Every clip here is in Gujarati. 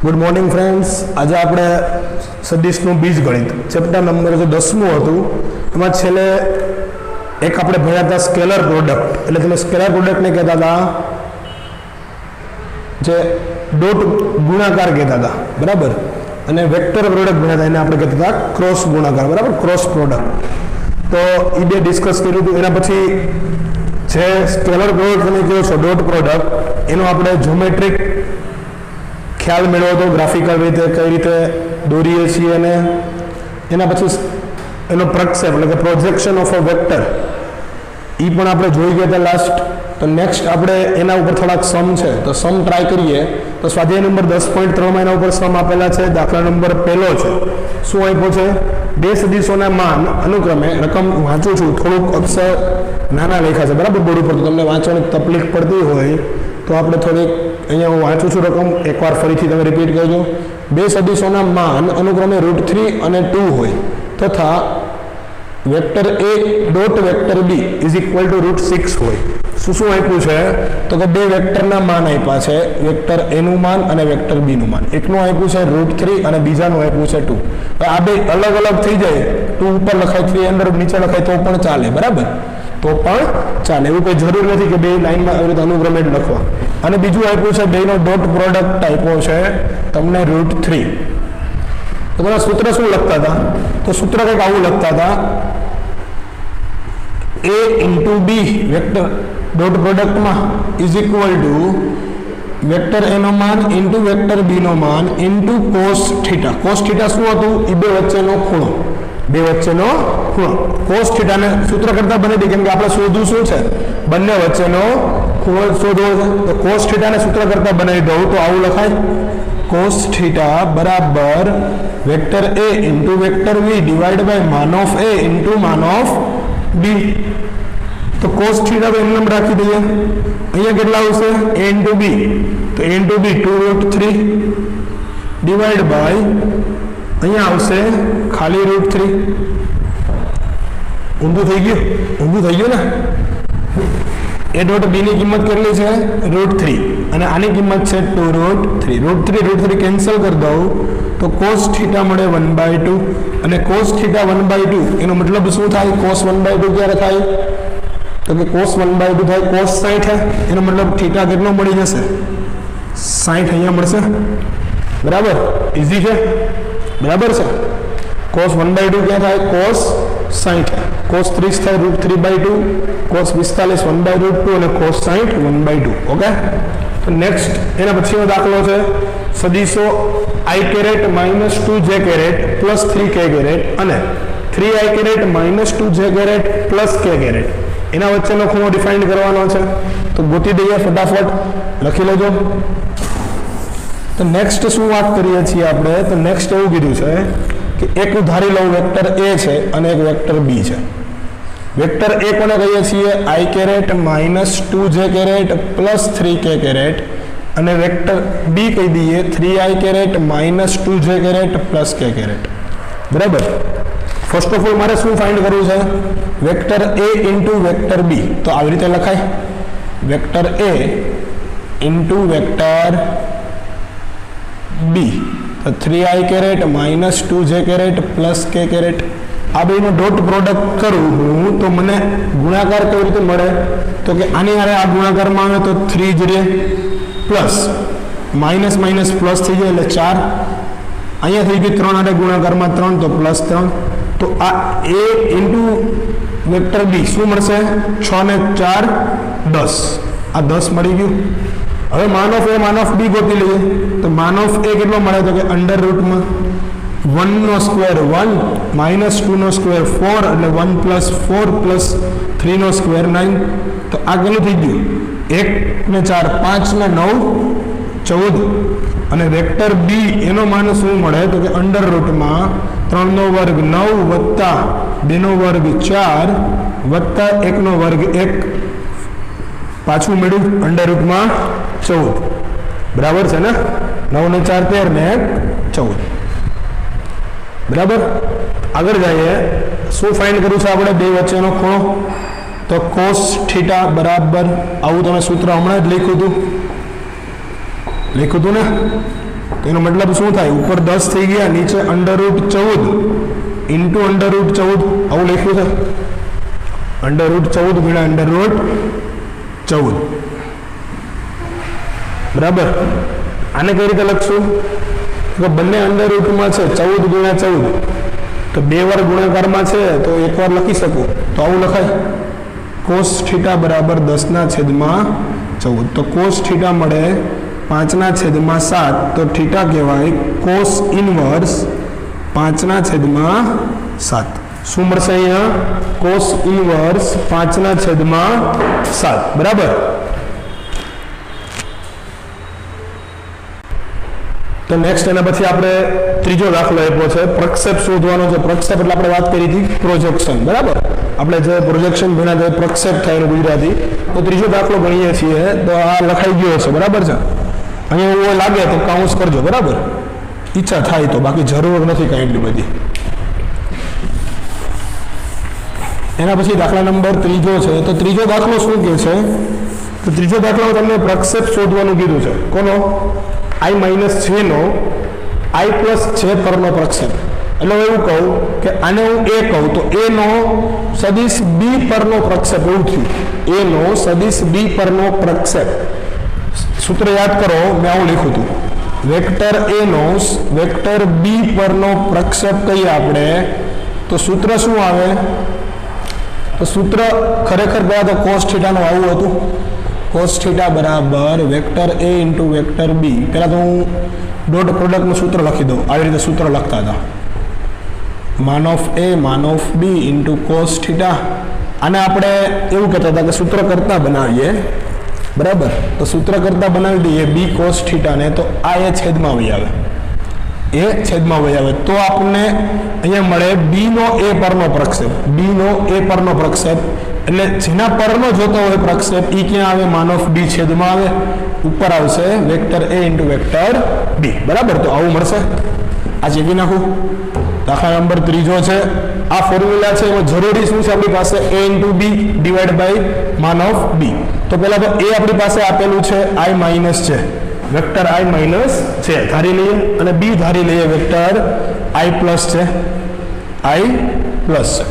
Good morning friends. आज આપણે સદિશનું બીજગણિત ચેપ્ટર નંબર 10મું હતું। એમાં છેલ્લે એક આપણે ભણ્યા હતા સ્કેલર પ્રોડક્ટ, એટલે તમે સ્કેલર પ્રોડક્ટને કહેતા હતા જે ડોટ ગુણાકાર કહેતા હતા, બરાબર, અને વેક્ટર પ્રોડક્ટ ભણ્યા હતા એને આપણે કહેતા હતા ક્રોસ ગુણાકાર, બરાબર, ક્રોસ પ્રોડક્ટ। તો એ બે ડિસ્કસ કર્યું હતું। એના પછી જે સ્કેલર પ્રોડક્ટ તમે કહો છો ડોટ પ્રોડક્ટ, એનો આપણે જ્યોમેટ્રિક ખ્યાલ મેળવ્યો હતો, ગ્રાફિકલ રીતે કઈ રીતે દોરીએ છીએ, અને એના પછી એનો પ્રક્ષેપ એટલે કે પ્રોજેક્શન ઓફ અ વેક્ટર એ પણ આપણે જોઈ ગયા હતા લાસ્ટ। તો નેક્સ્ટ આપણે એના ઉપર થોડાક સમ છે, તો સમ ટ્રાય કરીએ। તો સ્વાધ્યાય નંબર 10.3 એના ઉપર સમ આપેલા છે। દાખલા નંબર પહેલો છે, શું આપ્યો છે? બે સદિશોના માન અનુક્રમે, રકમ વાંચું છું, થોડુંક અક્ષર નાના લખ્યા છે, બરાબર, બોર્ડ ઉપર, તો તમને વાંચવાની તકલીફ પડતી હોય તો આપણે થોડીક અહીંયા હું વાંચું છું રકમ, એકવાર ફરીથી તમે રિપીટ કરજો। બે સદિશોના માન અનુક્રમે √3 અને 2 હોય તથા vector a dot vector b is equal two √6 હોય। શું આપ્યું છે? તો કે બે વેક્ટરના માન આપ્યા છે, વેક્ટર a નું માન અને વેક્ટર b નું માન। એકનું આપ્યું છે √3 અને બીજાનું આપ્યું છે 2। તો આ બે અલગ અલગ થઈ જાય, 2 ઉપર લખાય, 3 અંદર નીચે લખાય તો પણ ચાલે, બરાબર, તો પણ ચાલે, એવું કોઈ જરૂર નથી કે બે લાઈનમાં આવી રીતે અનુક્રમે જ લખવા। અને બીજું આપ્યું છે બેનો ડોટ પ્રોડક્ટ આપ્યો છે તમને √3। તો તમે સૂત્ર શું લખતા હતા? તો સૂત્ર કંઈક આવું લખતા હતા, a into B vector dot પ્રોડક્ટમાં is equal to vector A નો માન ઇન્ટુ વેક્ટર બી નો માન into cos theta. Cos theta શું હતું? એ બે વચ્ચેનો ખૂણો, બે વચ્ચેનો ખૂણો। કોસ થીટાને સૂત્ર કરતા બની દે, કેમ કે આપણે શોધવું શું છે? બંને વચ્ચેનો ખૂણો શોધવો છે। તો કોસ થીટાને સૂત્ર કરતા બનાવી દઉં તો આવું લખાય, કોસ થીટા બરાબર vector a into vector b divide by માન ઓફ a ઇન્ટુ માન ઓફ b। તો કોસ થીટા તો એમ રાખી દઈએ। અહીંયા કેટલા આવશે? a ઇન્ટુ b, તો a into b 2√3 divide by અહીંયા આવશે ખાલી √3। ઊંધું થઈ ગયું, ઊંધું થઈ ગયું ને। a ડોટ b ની કિંમત કેટલી છે? √3 અને આની કિંમત છે 2√3। √3 કેન્સલ કરી દઉં તો cos થીટા મળે 1/2, અને cos થીટા 1/2 એનો મતલબ શું થાય? cos 1/2 ક્યારે થાય? તો કે cos 1/2 થાય cos 60, એનો મતલબ થીટા કેટલો મળી જશે? 60 અહીંયા મળશે, બરાબર, ઈઝી છે, બરાબર છે। cos 1/2 ક્યાં થાય? cos 60, cos 30 થાય √3/2, cos 45 1/√2 અને cos 60 1/2। ઓકે, તો નેક્સ્ટ એના પછીનો દાખલો છે સદિશો i caret -2j caret plus 3k caret અને 3i caret -2j caret plus k caret, એના વચ્ચેનો ખૂણો ડિફાઇન કરવાનો છે। તો ગોતી દઈએ ફટાફટ, લખી લેજો। તો નેક્સ્ટ શું વાત કરીએ છીએ આપણે? તો નેક્સ્ટ એવું કીધું છે કે એક ધારી લઉં વેક્ટર a છે અને એક વેક્ટર b છે। વેક્ટર a કોને કહીએ છીએ? i caret -2j caret plus 3k caret, અને વેક્ટર b કહી દઈએ 3i caret -2j caret plus k caret, બરાબર। ફર્સ્ટ ઓફ ઓલ મારે શું ફાઇન્ડ કરવું છે? Vector a into vector b, તો આવી રીતે લખાય, vector a into vector b, તો 3i caret -2j caret plus k caret. આ બેનો ડોટ પ્રોડક્ટ કરું હું તો મને ગુણાકાર કેવી રીતે મળે? તો કે આની હારે આ ગુણાકારમાં આવે તો 3 જ રહે, પ્લસ માઇનસ માઇનસ પ્લસ થઈ જાય એટલે 4, અહીંયા થઈ ગયું 3 હારે ગુણાકારમાં 3 તો +3। તો આ a ઇન્ટુ વેક્ટર b શું મળશે? 6 ને 4 10, આ 10 મળી ગયું। હવે માન ઓફ a માન ઓફ b ગોતી લઈએ। તો માન ઓફ a કેટલો મળે? તો કે અંડર રૂટમાં 1 નો સ્ક્વેર 1 -2 નો સ્ક્વેર 4 એટલે 1 + 4 + 3 નો સ્ક્વેર 9। તો આ કેટલું થઈ ગયું? 1 ને 4 5 ને 9 14। અને વેક્ટર b એનો માન શું મળે? તો કે અંડર રૂટમાં 3 નો વર્ગ 9 વત્તા 2 નો વર્ગ 4 વત્તા 1 નો વર્ગ 1, પાછું મળ્યું અંડર રૂટમાં 14, બરાબર છે ને। 9 ને 4 13 ને 1 14, બરાબર। આગળ જઈએ, શું ફાઇન્ડ કરવું છે આપણે? બે વચ્ચેનો ખૂણો। તો cos થીટા બરાબર આવું તમે સૂત્ર હમણાં જ લખ્યું હતું ને? तो एनो मतलब शुं थाय ऊपर 10 थई गया नीचे √14 इंटू √14 आवुं लख्युं छे √14 गुण્યા √14 बराबर आने कई रीते लखशुं तो बंने √ में छे 14 गुण્યા 14 तो 2 વાર गुणाकार में छे तो एक बार लखी सकूं तो आवुं लखाय cos थीटा बराबर 10/14 तो cos थीटा मळे 5/7 तो थीटा कहेवाय cos इनवर्स 5/7 શું મળશે અહીંયા cos ઇનવર્સ 5/7 બરાબર તો નેક્સ્ટ એના પછી આપણે ત્રીજો દાખલો આપ્યો છે પ્રક્ષેપ શોધવાનો છે પ્રક્ષેપ એટલે આપણે વાત કરી હતી પ્રોજેક્શન બરાબર આપણે જે પ્રોજેક્શન ભણ્યા છે પ્રક્ષેપ થાય એનું ગુજરાતી તો ત્રીજો દાખલો ગણીએ છીએ તો આ લખાઈ ગયો છે બરાબર છે અહીંયા એવું લાગે તો કાઉન્સ કરજો બરાબર ઈચ્છા થાય તો બાકી જરૂર નથી કાંઈ એટલી બધી એના પછી દાખલા નંબર ત્રીજો છે તો ત્રીજો દાખલો શું કહે છે તો ત્રીજો દાખલો તમને પ્રક્ષેપ શોધવાનું કીધું છે કોનો i - j no i + j પરનો પ્રક્ષેપ એટલે હું એવું કહું કે આને હું a કહું તો a નો સદિશ b પરનો પ્રક્ષેપ એવું થયું a નો સદિશ b પરનો પ્રક્ષેપ સૂત્ર યાદ કરો મેં આવું લખ્યું હતું વેક્ટર a નો વેક્ટર b પરનો પ્રક્ષેપ કહીએ આપણે તો સૂત્ર શું આવે तो सूत्र खरेखर पहला तो cos थीटा नो आवुं हतुं cos थीटा बराबर vector a into vector b पहला तो हूँ डॉट प्रोडक्ट નું सूत्र लखी दઉં આવી રીતે सूत्र લખતા હતા मान ऑफ a मान of b into cos theta આને આપણે એવું કહેતા હતા કે સૂત્ર કરતા બનાવીએ બરાબર તો સૂત્ર કરતા બનાવી દઈએ b cos थीटा ने तो આ એ છેદમાં વહી આવે ए छेदમાં વહી આવે તો આપણને અહીંયા મળે b નો a પરનો પ્રક્ષેપ b નો a પરનો પ્રક્ષેપ એટલે જેના પરનો જોતો હોય પ્રક્ષેપ ઈ ક્યાં આવે मान ऑफ b છેદમાં આવે ઉપર આવશે વેક્ટર a * વેક્ટર b બરાબર તો આવું મળશે આ ચેકી નાખું દાખલા નંબર ત્રીજો છે આ ફોર્મ્યુલા છે એમાં જરૂરી શું છે આપણી પાસે a * b / मान ऑफ b તો પહેલા તો a આપણી પાસે આપેલું છે i - છે वेक्टर i माइनस છે ધારી લઈએ અને b ધારી લઈએ વેક્ટર i પ્લસ છે i પ્લસ છે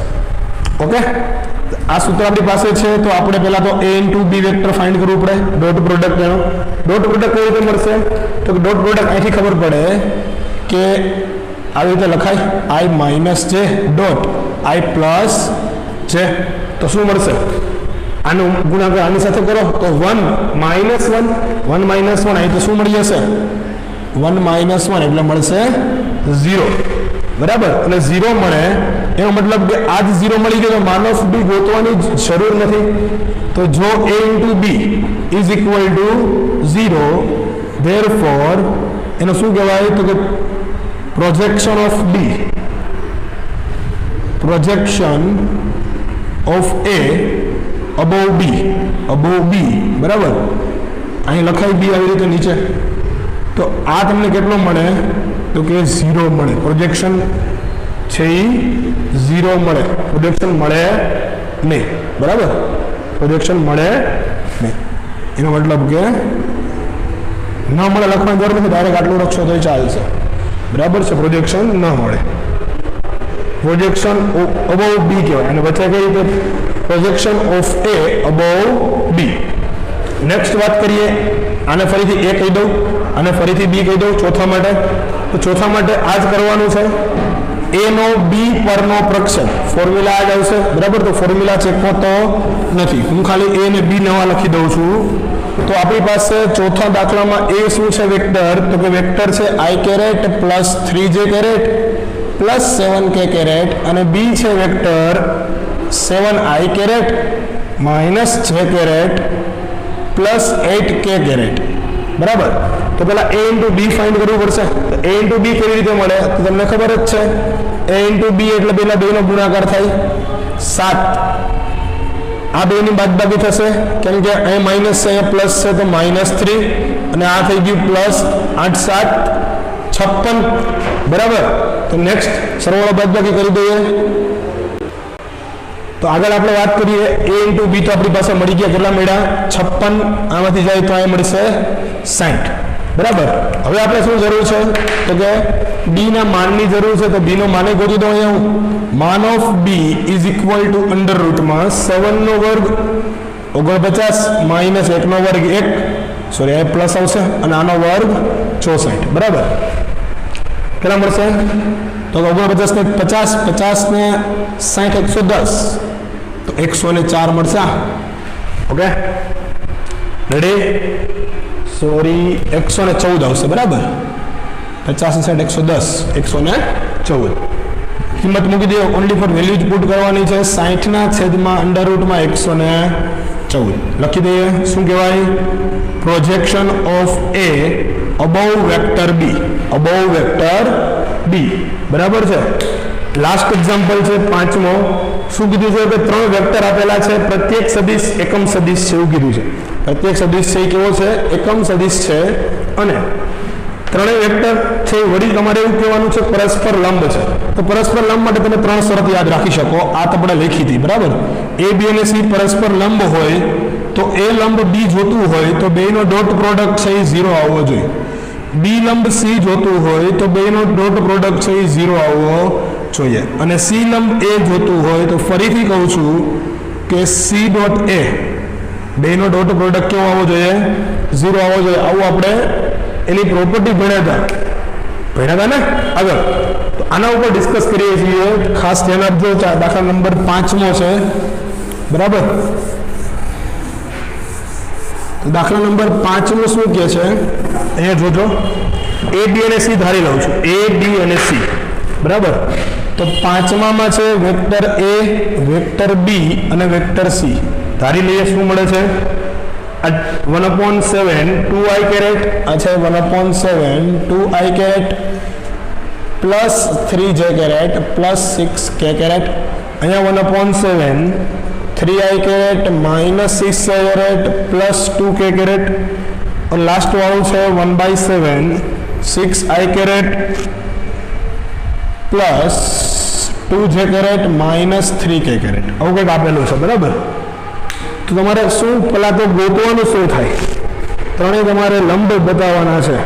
ઓકે આ સૂત્ર આપણી પાસે છે તો આપણે પહેલા તો a * b વેક્ટર ફાઇન્ડ કરવું પડે ડોટ પ્રોડક્ટ એનો ડોટ પ્રોડક્ટ કઈ રીતે મળશે તો ડોટ પ્રોડક્ટ અહીંથી ખબર પડે કે આવી રીતે લખાય i માઇનસ છે ડોટ i પ્લસ છે તો શું મળશે આનો ગુણાકાર આની સાથે કરો તો 1 - 1 1 - 1 અહીં તો શું મળી જશે 1 - 1 એટલે મળશે 0 બરાબર એટલે 0 મળે એનો મતલબ કે આ જ 0 મળી ગયો તો मान ऑफ b ગોતવાની જરૂર નથી તો જો a * b = 0 ધેરફોર એનો શું કહેવાય તો કે projection of a above b બરાબર અહીં લખાય b આવી રીતે નીચે તો આ તમને કેટલો મળે તો કે 0 મળે પ્રોજેક્શન છે ઈ 0 મળે પ્રોજેક્શન મળે નહીં બરાબર પ્રોજેક્શન મળે નહીં એનો મતલબ કે ન મળે લખવાની જરૂર નથી ડાયરેક્ટ આટલું લખશો તો ચાલશે બરાબર છે પ્રોજેક્શન ન મળે પ્રોજેક્શન above b કહેવાય અને વચ્ચે કઈ રીતે projection of a above b next વાત કરીએ આને ફરીથી a કહી દઉં અને ફરીથી b કહી દઉં ચોથા માટે તો ચોથા માટે આ જ કરવાનું છે a નો b પરનો પ્રક્ષેપ ફોર્મ્યુલા આ જ આવશે બરાબર તો ફોર્મ્યુલા ચેક કરતો નથી હું ખાલી a ને b નવા લખી દઉં છું તો આપણી પાસે ચોથા દાખલામાં a શું છે વેક્ટર તો કે વેક્ટર છે i caret plus 3j caret plus 7k caret અને b છે vector 7i caret minus j caret plus 8k caret બરાબર તો પહેલા a * b ફાઇન્ડ કરવું પડશે તો a * b કેવી રીતે મળે તો તમને ખબર જ છે a * b એટલે બેના બેનો ગુણાકાર થાય 7 આ બેની બાદબાકી થશે કેમ કે અહીં માઈનસ છે અહીંયા પ્લસ છે તો -3 અને આ થઈ ગયું પ્લસ 8 7 56 બરાબર તો નેક્સ્ટ સરવાળો બાદબાકી કરી દઈએ તો આગળ આપણે વાત કરીએ a * b તો આપણી પાસે મળી ગયા કેટલા મળ્યા 56 આમાંથી જાય તો આ મળશે 60 બરાબર. હવે આપણે શું જરૂર છે તો કે b ના માનની જરૂર છે, તો b નો માને ગોતી દો. અહીંયા માન of b is equal to under રૂટમાં 7 નો વર્ગ 49 માઇનસ 1 નો વર્ગ 1, સોરી આ પ્લસ આવશે, અને આનો વર્ગ 64. બરાબર. કેટલા મળશે તો 49 ને 50, 50 ને 60, 110, તો 104 મળશે. ઓકે રેડી, સોરી 114 આવશે. બરાબર. 50 ને 60, 110, 114 કિંમત મૂકી દો. ઓનલી ફોર વેલ્યુ જ પુટ કરવાની છે. 60 ના છેદમાં અંડર રૂટમાં 114 લખી દઈએ. શું કહેવાય? Projection of A above vector B, above vector B. બરાબર છે. લાસ્ટ એક્ઝામ્પલ છે 5મો. શું કીધું છે કે 3 વેક્ટર આપેલા છે, પ્રત્યેક સદિશ એકમ સદિશ છે એવું કીધું છે. પ્રત્યેક સદિશ છે કેવો છે? એકમ સદિશ છે. અને ત્રણેય વેક્ટર છે વળી તમારે એવું કહેવાનું છે પરસ્પર લંબ છે. તો પરસ્પર લંબ માટે તમે 3 શરત યાદ રાખી શકો. આ આપણે લખી હતી. બરાબર. એ બી અને સી પરસ્પર લંબ હોય તો એ લંબ બી જોતું હોય તો બેનો ડોટ પ્રોડક્ટ છે એ 0 આવવો જોઈએ. બી લંબ સી જોતું હોય તો બેનો ડોટ પ્રોડક્ટ છે એ 0 આવવો જોઈએ. અને સી લંબ એ જોતું હોય તો ફરીથી કહું છું કે સી ડોટ એ બેનો ડોટ પ્રોડક્ટ કેવો આવવો જોઈએ? 0 આવવો જોઈએ. આવું આપણે એની પ્રોપર્ટી ભણ્યા હતા ને આગળ. તો આના ઉપર ડિસ્કસ કરીએ છીએ. ખાસ ધ્યાન આપજો. દાખલા નંબર 5મો છે. બરાબર. દાખલા નંબર 5મો શું કહે છે અહીંયા જોજો. એ બી અને સી ધારી લઉં છું. એ બી અને સી. બરાબર. તો 5માં છે વેક્ટર એ, વેક્ટર બી અને વેક્ટર સી. ધારી લઈએ. શું મળે છે? 1/7 2i કેરેટ, આ છે 1/7 2i caret plus 3j caret plus 6k caret. અહીંયા 1/7 3i caret minus 6j caret plus 2k caret. અને લાસ્ટ વાળું છે 1/7 6i caret plus 2j caret minus 3k caret. આવું કંઈક આપેલું છે. બરાબર. તો તમારે શું પહેલાં તો ગોતવાનું શું થાય? ત્રણેય તમારે લંબ બતાવવાના છે.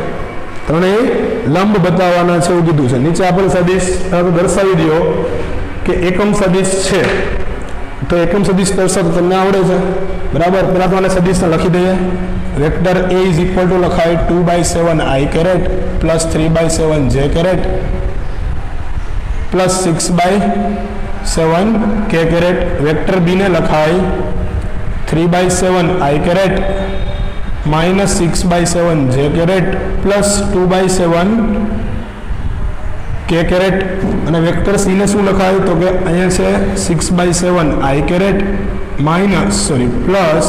ત્રણેય લંબ બતાવવાના છે એવું કીધું છે. નીચે આપણે સદિશ દર્શાવી દો કે એકમ સદિશ છે. તો એકમ સદિશ દર્શાવતો તમને આવડે છે. બરાબર. પહેલાં તો આને સદિશને લખી દઈએ. Vector A is equal to લખાય 2/7 i caret plus 3/7 j caret plus 6/7 k caret. Vector B ને લખાય 3/7 i caret minus 6/7 j caret plus 2/7 k caret. અને વેક્ટર સી ને શું લખાય તો કે અહીંયા છે 6/7 i caret minus plus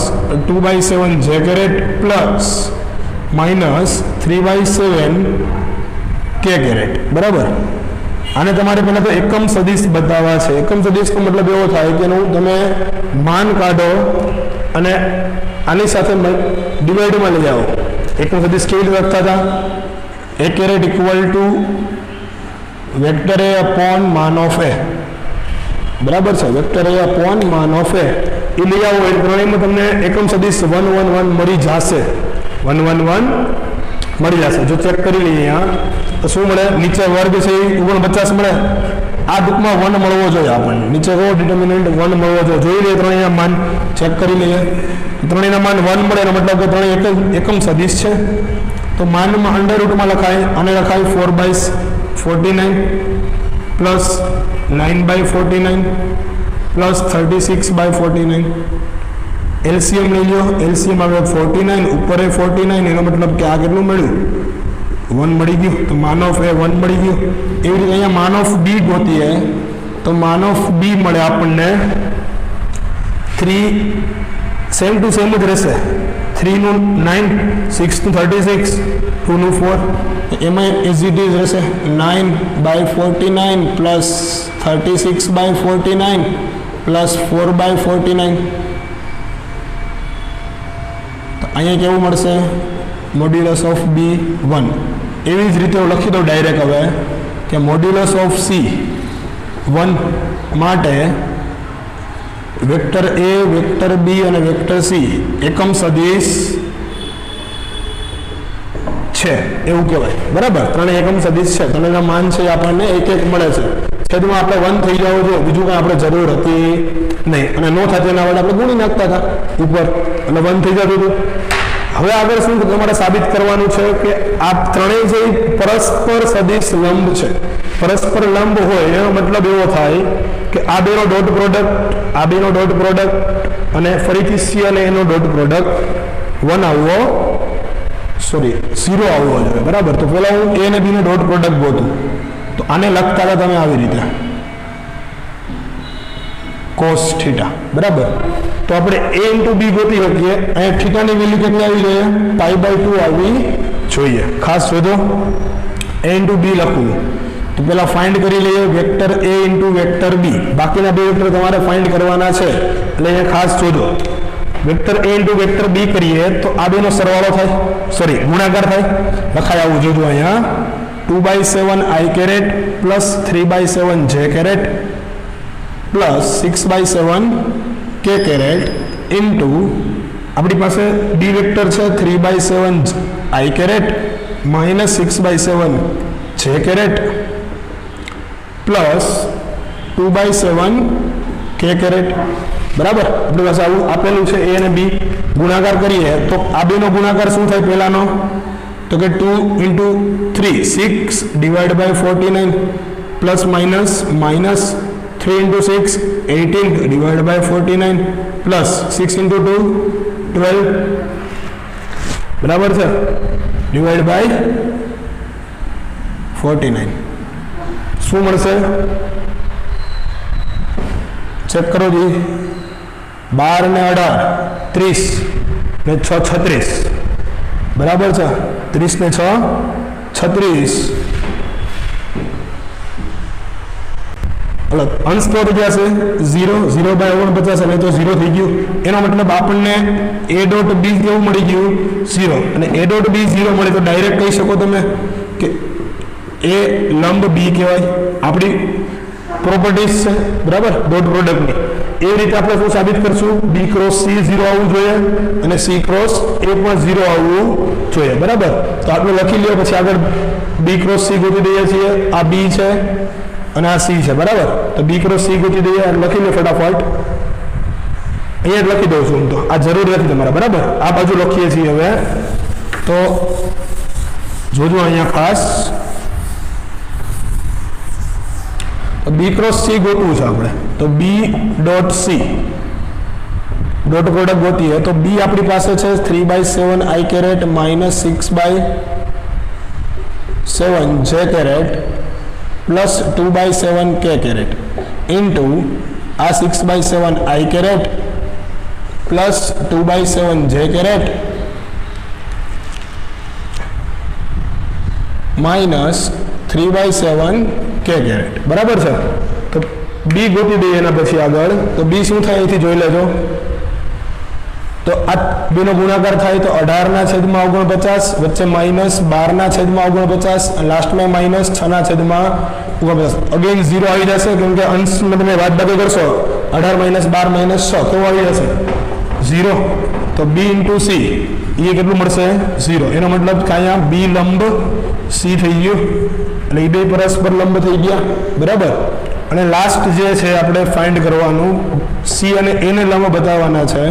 2/7 j caret plus minus 3/7 k caret. બરાબર. આને તમારે પહેલા તો એકમ સદિશ બતાવવા છે. એકમ સદિશનો મતલબ એવો થાય કે એનું તમે માન કાઢો અને આની સાથે ડિવાઈડમાં લઈ જાઓ. એકમ સદિશ કેવી રીતે લખતા હતા? A caret equal to vector a upon માન ઓફ એ. બરાબર છે. વેક્ટર એ અપોન માન ઓફ એ લઈ આવો એટલે ત્રણેયમાં તમને એકમ સદિશ 1 1 1 મળી જશે. 1 1 1 મળી જશે. જો ચેક કરી લઈએ અહીંયા તો શું મળે? નીચે વર્ગ છે 49 મળે. આ ટૂંકમાં 1 મળવો જોઈએ આપણને. નીચે કહો ડિટર્મિનન્ટ 1 મળવો જોઈએ. જોઈ લઈએ ત્રણેયના માન, ચેક કરી લઈએ. ત્રણેયના માન 1 મળે એનો મતલબ કે ત્રણેય એકમ સદિશ છે. તો માનમાં અંડર રૂટમાં લખાય. આને લખાય 4/49 પ્લસ 9/49 પ્લસ 36/49. એલસીએમ લઈ લો. એલસીએમ આવે 49, ઉપર 49. એનો મતલબ કે આ કેટલું મળ્યું? 1 મળી ગયું. તો માન ઓફ એ 1 મળી ગયું. એવી રીતે અહીંયા માન ઓફ બી ગોતીએ તો માન ઓફ બી મળે આપણને 3. સેમ ટુ સેમ જ રહેશે. 3 નું 9, 6 નું 36, 2 નું 4. એમાં એઝ ઇટ ઇઝ રહેશે 9/49 પ્લસ 36/49 પ્લસ 4/49. તો અહીંયા કેવું મળશે? Modulus of B 1. એવી જ રીતે હું લખી દઉં ડાયરેક્ટ હવે કે મોડ્યુલસ ઓફ સી 1 માટે વેક્ટર એ, વેક્ટર બી અને વેક્ટર સી એકમ સદિશ છે એવું કહેવાય, બરાબર. ત્રણેય એકમ સદિશ છે, ત્રણેયના માન છે આપણને એક એક મળે છે. છેદમાં આપણે 1 થઈ જવો જોઈએ, બીજું કંઈ આપણે જરૂર હતી નહીં. અને નો થાય તેના વડે આપણે ગુણી નાખતા હતા ઉપર અને 1 થઈ જતું હતું. હવે આગળ શું તમારે સાબિત કરવાનું છે કે આ ત્રણેય જે પરસ્પર સદિશ લંબ છે, પરસ્પર લંબ હોય એનો મતલબ એવો થાય કે આ બેનો ડોટ પ્રોડક્ટ, આ બેનો ડોટ પ્રોડક્ટ અને ફરીથી સી અને એનો ડોટ પ્રોડક્ટ 1 આવવો, સોરી 0 આવવો જોઈએ, બરાબર. તો પહેલા હું એ અને બી નો ડોટ પ્રોડક્ટ ગોતું, તો આને લખતા હતા તમે આવી રીતે cos થીટા, બરાબર. તો આપણે a ઇન્ટુ બી ગોતી શકીએ. અહીંયા થીટાની વેલ્યુ કેટલી આવી જોઈએ? π/2 આવી જોઈએ. ખાસ શોધો a ઇન્ટુ બી લખવું તો પહેલા ફાઇન્ડ કરી લઈએ વેક્ટર a ઇન્ટુ વેક્ટર બી. બાકીના બે વેક્ટર તમારે ફાઇન્ડ કરવાના છે એટલે અહીંયા ખાસ શોધો. વેક્ટર a ઇન્ટુ વેક્ટર બી કરીએ તો આ બેનો સરવાળો થાય, સોરી ગુણાકાર થાય. લખાય આવું જોજો અહીંયા 2/7 i caret plus 3/7 j caret plus 6/7 k caret into આપણી પાસે બી વેક્ટર છે 3/7 i caret minus 6/7 j caret plus 2/7 k caret, બરાબર. આપણી પાસે આવું આપેલું છે a અને બી. ગુણાકાર કરીએ તો આ બેનો ગુણાકાર શું થાય પહેલાનો? તો કે 2 into 3 6 divide by 49 plus minus minus 3 into 6 18 divide by 49 plus 6 into 2 12, બરાબર છે, ડિવાઈડ બાય 49. શું મળશે? ચેક કરો જી. 12 ને 18 30 ને 6 36, બરાબર છે. 30 ને 6 36. અંશ તો થઈ જશે 0/49 એટલે તો 0 થઈ ગયું. એનો મતલબ આપણને a ડોટ બી કેવું મળી ગયું? 0. અને a ડોટ બી 0 મળે તો ડાયરેક્ટ કહી શકો તમે કે એ લંબ બી કહેવાય. આપણી પ્રોપર્ટીઝ છે, બરાબર, ડોટ પ્રોડક્ટની. એ રીતે આપણે શું સાબિત કરશું? બી ક્રોસ સી 0 આવવું જોઈએ અને સી ક્રોસ એ પણ 0 આવવું જોઈએ, બરાબર. તો આપણે લખી લ્યો. પછી આગળ બી ક્રોસ સી ગોતી દઈએ છીએ. આ બી છે અને આ સી છે, બરાબર. તો બી ક્રોસ સી ગોતી દઈએ. લખી લો ફટાફટ. અહીંયા જ લખી દઉં છું હું, તો આ જરૂર નથી તમારે, બરાબર. આ બાજુ લખીએ છીએ હવે. તો જોજો અહીંયા ખાસ બી ક્રોસ સી ગોતવું છે આપણે. તો b dot c dot product ગોતીએ તો બી આપણી પાસે છે 3/7 i caret minus 6/7 j caret plus 2/7 k caret into આ 6/7 i caret plus 2/7 j caret minus 3/7 k caret, બરાબર છે. તો બી ગોતી દઈએ એના પછી આગળ. તો બી શું થાય અહીંથી જોઈ લેજો. તો આ બેનો ગુણાકાર થાય તો 18/49 વચ્ચે માઇનસ 12/49 લાસ્ટમાં માઇનસ 6/49. અગેન 0 આવી જશે કેમ કે અંશમાં તમે બાદબાકી કરશો 18 - 12 - 6 કેવું આવી જશે? 0. તો બી ઇન્ટુ સી એ કેટલું મળશે? 0. એનો મતલબ કે અહીંયા બી લંબ સી થઈ ગયું એટલે એ બે પરસ્પર લંબ થઈ ગયા, બરાબર. અને લાસ્ટ જે છે આપણે ફાઇન્ડ કરવાનું સી અને એ ને લંબ બતાવવાના છે.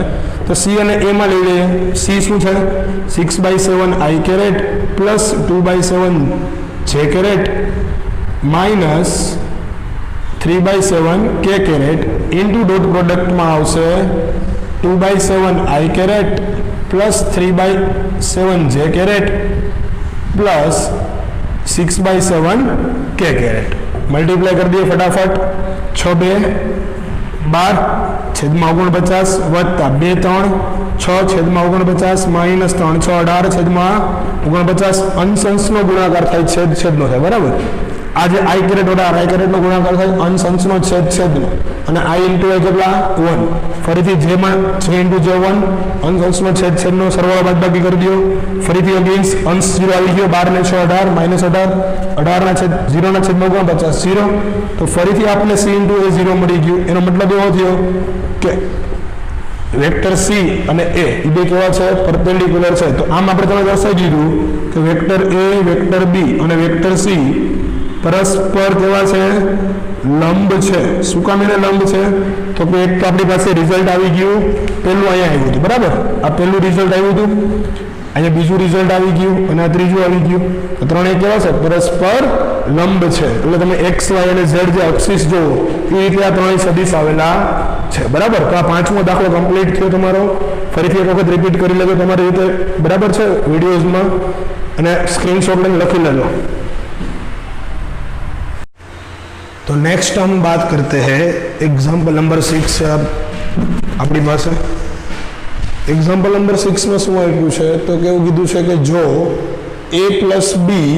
તો સી અને એ માં લઈ લઈએ. સી શું છે? 6/7 i caret plus 2/7 j caret minus 3/7 k caret into dot પ્રોડક્ટમાં આવશે 2/7 i caret plus 3/7 j caret plus 6/7 k caret. Multiply કરી દઈએ ફટાફટ. 6/2 12 છેદમાં 49 વત્તા 2 3 6 છેદમાં 49 માઇનસ 3 6 18 છેદમાં 49. અંશ-અંશનો ગુણાકાર થાય, છેદ-છેદનો થાય, બરાબર. આ જે i કેરેટ વડા i કેરેટનો ગુણાકાર થાય અંશ-અંશનો છેદ-છેદનો. અને i ઇન્ટુ એ કેટલા? 1. ફરીથી જેમાં j ઇન્ટુ j 1 અંશ-અંશનો છેદ-છેદનો સરવાળો બાદબાકી કરી દો. ફરીથી અગેન્સ અંશ 0 આવી ગયો. 12 ને 6 18 માઇનસ 18 18 ના છેદ 0 ના છેદમાં 49 0. તો ફરીથી આપણે c ઇન્ટુ એ 0 મળી ગયું. એનો મતલબ એવો થયો કે વેક્ટર સી અને એ બે કેવા છે? પરપેન્ડિક્યુલર છે. તો આમ આપણે તમે દર્શાવી દીધું કે વેક્ટર એ, વેક્ટર બી અને વેક્ટર સી પરસ્પર કેવા છે? લંબ છે. શું કામ એને લંબ છે? તો કે એક તો આપણી પાસે રિઝલ્ટ આવી ગયું, પહેલું અહીંયા આવ્યું હતું, બરાબર? આ પહેલું રિઝલ્ટ આવ્યું હતું, અહીંયા બીજું રિઝલ્ટ આવી ગયું અને આ ત્રીજું આવી ગયું. તો ત્રણેય કેવા છે? પરસ્પર લંબ છે. એટલે તમે એક્સ, વાય અને ઝેડ જે અક્ષિસ જુઓ એ રીતે આ ત્રણેય સદિશ આવેલા છે, બરાબર? તો આ પાંચમો દાખલો કમ્પ્લીટ થયો તમારો. ફરીથી એક વખત રિપીટ કરી લેજો તમારી રીતે, બરાબર છે? વિડીયોઝમાં અને સ્ક્રીનશॉट લઈને લખી लेलो. तो नेक्स्ट हम बात करते हैं एग्जाम्पल नंबर 6 से. अपनी पास एग्जाम्पल नंबर 6 में શું આપ્યું છે? તો કેવું કીધું છે કે જો a plus b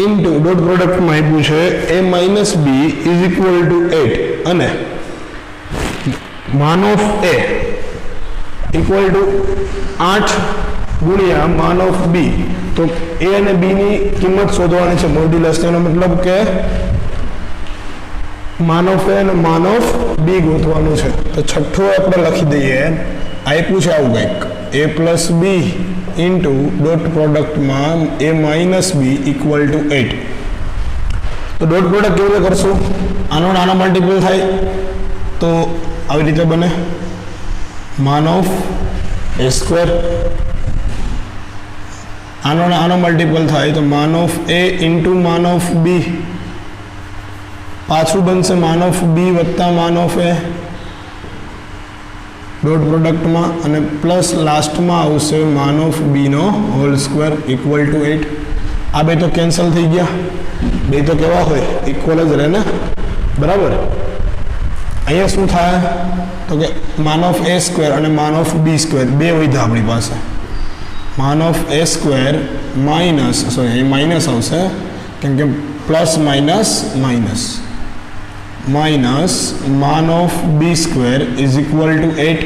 into dot પ્રોડક્ટમાં આપ્યું છે a minus b is equal to 8 અને માન ઓફ a ઇક્વલ ટુ 8 ગુણ્યા માન ઓફ બી. તો a અને b ની કિંમત શોધવાની છે, મોડ્યુલસ. તેનો મતલબ કે માન ઓફ એ અને માન ઓફ બી ગોતવાનું છે. તો છઠ્ઠું આપણે લખી દઈએ. આપ્યું છે આવું કંઈક a plus b into dot પ્રોડક્ટમાં a minus b equal to 8. તો ડોટ પ્રોડક્ટ કેવી રીતે કરશું? આનો મલ્ટીપલ થાય તો આવી રીતે બને માન ઓફ a સ્ક્વેર. આનો મલ્ટીપલ થાય તો માન ઓફ a ઇન્ટુ માન ઓફ બી. પાછું બનશે માન ઓફ બી વત્તા માન ઓફ એ ડોટ પ્રોડક્ટમાં અને પ્લસ લાસ્ટમાં આવશે માન of Bino whole square equal to 8. આ બે તો કેન્સલ થઈ ગયા, બે તો કેવા હોય? ઇક્વલ જ રહે ને, બરાબર? અહીંયા શું થાય તો કે માન ઓફ એ સ્ક્વેર અને માન ઓફ બી સ્ક્વેર બે વધ્યા આપણી પાસે. માન of a square minus, sorry a minus આવશે કેમ કે પ્લસ માઇનસ માઇનસ માઇનસ માન of b square is equal to 8.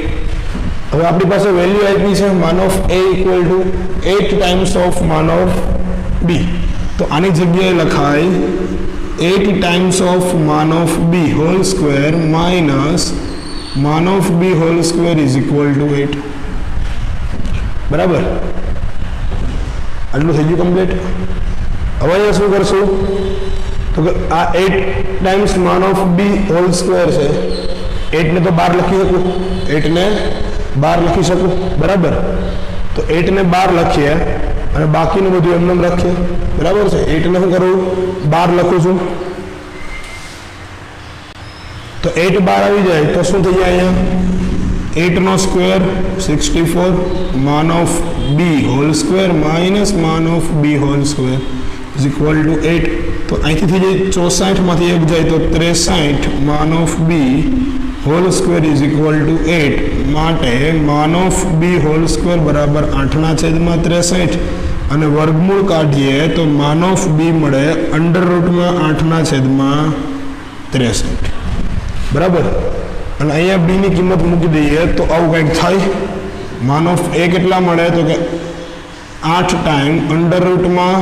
હવે આપણી પાસે વેલ્યુ આપી છે માન of A equal to 8 times of માન ઓફ બી. તો આની જગ્યાએ લખાય 8 ટાઈમ્સ ઓફ માન of B whole square minus માન of B whole square is equal to 8. બરાબર? આટલું થઈ ગયું કમ્પ્લીટ. હવે અહીંયા શું કરશું તો કે આ 8 ટાઈમ્સ માન ઓફ બી હોલ સ્ક્વેર છે. 8 ને તો 12 લખી શકું, 8 ને 12 લખી શકું, બરાબર? તો 8 ને 12 લખીએ અને બાકીનું બધું એમને રાખીએ, બરાબર છે? 8 ને શું કરું? 12 લખું છું. તો 8 12 આવી જાય તો શું થઈ જાય? અહીંયા 8 નો સ્ક્વેર 64 માન of B whole square minus માન of B whole square is equal to 8. તો અહીંથી થઈ જાય 64 માંથી 1 જાય તો 63 માન of B whole square is equal to 8. માટે માન ઓફ બી હોલ સ્ક્વેર બરાબર 8/63 અને વર્ગમૂળ કાઢીએ તો માન ઓફ બી મળે અંડર રૂટમાં 8/63, બરાબર? અને અહીંયા બી ની કિંમત મૂકી દઈએ તો આવું કંઈક થાય. માન ઓફ એ કેટલા મળે તો કે 8 ટાઈમ અંડર રૂટમાં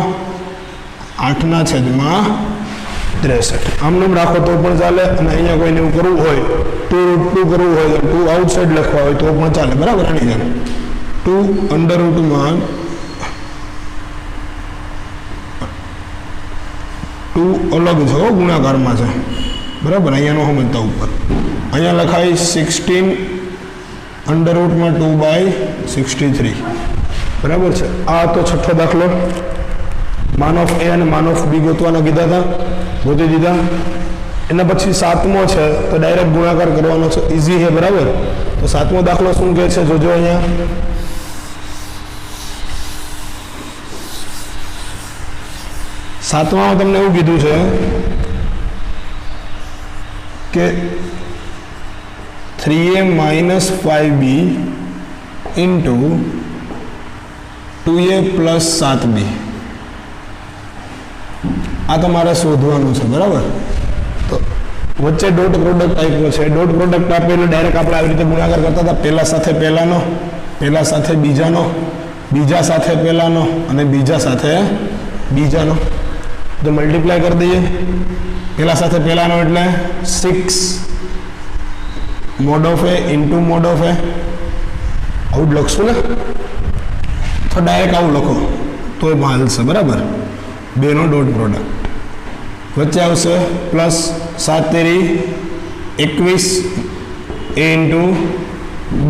8/63. આમનું રાખો તો પણ ચાલે અને અહીંયા કોઈને એવું કરવું હોય 2√2 કરવું હોય તો 2 આઉટસાઇડ લખવા હોય તો પણ ચાલે, બરાબર? આની જેમ 2 અંડર રૂટમાં 2 અલગ છે, ગુણાકારમાં છે, બરાબર? અહીંયાનો સમજતા ઉપર અહીંયા લખાય 16 અંડર રૂટમાં 2/63, બરાબર છે? આ તો છઠ્ઠો દાખલો. માન ઓફ એ અને માન ઓફ બી ગોતવાના કીધા હતા, ગોતી દીધા. એના પછી 7મો છે તો ડાયરેક્ટ ગુણાકાર કરવાનો છે, ઇઝી છે, બરાબર? તો 7મો દાખલો શું કહે છે જોજો. અહીંયા 7માં તમને એવું કીધું છે કે 3a minus 5b into 2a plus 7b. આ તમારે શોધવાનું છે, બરાબર? તો વચ્ચે ડોટ પ્રોડક્ટ આપ્યો છે. ડોટ પ્રોડક્ટ આપે એટલે ડાયરેક્ટ આપણે આવી રીતે ગુણાકાર કરતા હતા. પહેલા સાથે પહેલાનો, પહેલા સાથે બીજાનો, બીજા સાથે પહેલાનો અને બીજા સાથે બીજાનો. તો મલ્ટીપ્લાય કરી દઈએ. પહેલા સાથે પહેલાનો એટલે 6 mod of A into mod of a, આવું જ લખશું ને, તો ડાયરેક્ટ આવું લખો તોય હાલશે, બરાબર. બેનો ડોટ પ્રોડક્ટ વચ્ચે આવશે પ્લસ 7 તેરી 21 એ ઇન્ટુ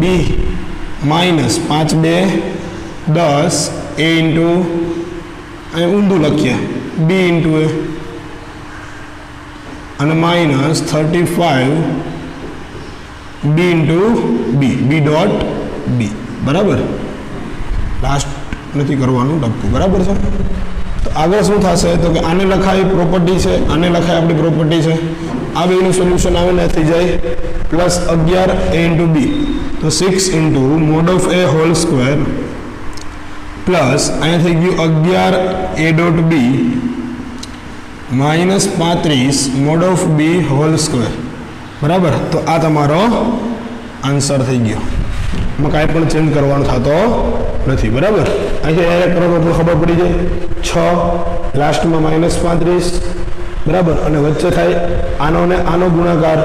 બી માઇનસ 5 2 10 એ ઇન્ટુ અહીં ઊંધું લખીએ બી ઇન્ટુ એ અને માઇનસ 35 બી ઇન્ટુ બી ડોટ બી, બરાબર. લાસ્ટ નથી કરવાનું ટપકું, બરાબર છે. તો આગળ શું થશે તો કે આને લખાય પ્રોપર્ટી છે, આને લખાય આપણી પ્રોપર્ટી છે, આ બેનું સોલ્યુશન આવે ને થઈ જાય પ્લસ 11 એ ઇન્ટુ બી, તો 6 into mod of A whole square plus અહીંયા થઈ ગયું 11 A dot B minus 35 mod of B whole square, બરાબર. તો આ તમારો આન્સર થઈ ગયો. એમાં કાંઈ પણ ચેન્જ કરવાનો થતો નથી, બરાબર. અહીંથી ડાયરેક્ટ કરો તો ખબર પડી જાય 6 લાસ્ટમાં માઇનસ 35, બરાબર. અને વચ્ચે થાય આનો ને આનો ગુણાકાર,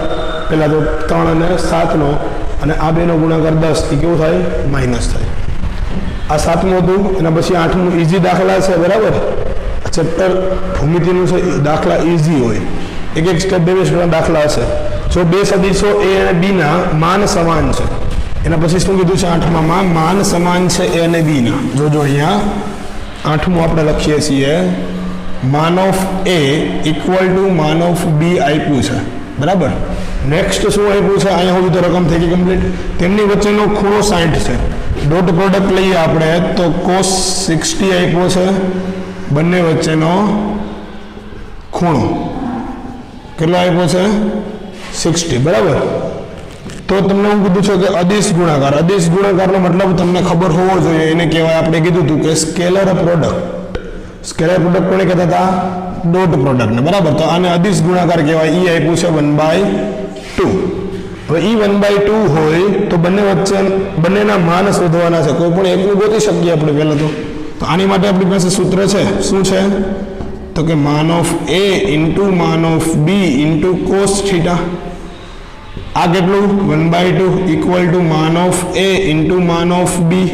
પહેલાં તો 3 અને 7નો, અને આ બેનો ગુણાકાર 10, એ કેવું થાય માઇનસ થાય. આ 7મું હતું, એના પછી 8મું ઇઝી દાખલા છે, બરાબર. ચેપ્ટર ભૂમિતિનું છે, દાખલા ઇઝી હોય, એક સ્ટેપ 2 સ્ટેપના દાખલા હશે. જો બે સદીશો એ અને બીના માન સમાન છે, એના પછી શું કીધું છે 8માં માન સમાન છે એ અને બીના. જોજો અહીંયા 8મું આપણે લખીએ છીએ માન ઓફ એ ઇક્વલ ટુ માન ઓફ બી આપ્યું છે, બરાબર. નેક્સ્ટ શું આપ્યું છે, અહીંયા સુધી તો રકમ થઈ ગઈ કમ્પ્લીટ. તેમની વચ્ચેનો ખૂણો 60 છે. ડોટ પ્રોડક્ટ લઈએ આપણે તો cos 60 આપ્યો છે, બંને વચ્ચેનો ખૂણો કેટલો આપ્યો છે 60, બરાબર. તો તમને હું કીધું છે કે અદિશ ગુણાકાર, અદિશ ગુણાકારનો મતલબ તમને ખબર હોવો જોઈએ. એને કહેવાય, આપણે કીધું હતું કે સ્કેલર પ્રોડક્ટ. સ્કેલર પ્રોડક્ટ કોને કહેતા હતા, ડોટ પ્રોડક્ટને, બરાબર. તો આને અદિશ ગુણાકાર કહેવાય. ઈ આપ્યું છે 1/2. હવે ઈ 1/2 હોય તો બંને વચ્ચે બંનેના માન શોધવાના છે. કોઈ પણ એકનું ગોતી શકીએ આપણે પહેલાં તો આની માટે આપણી પાસે સૂત્ર છે. શું છે તો કે માન ઓફ એ ઇન્ટુ માન of B into cos theta. આ કેટલું 1/2 ઇક્વલ ટુ માન ઓફ એ ઇન્ટુ માન ઓફ બી.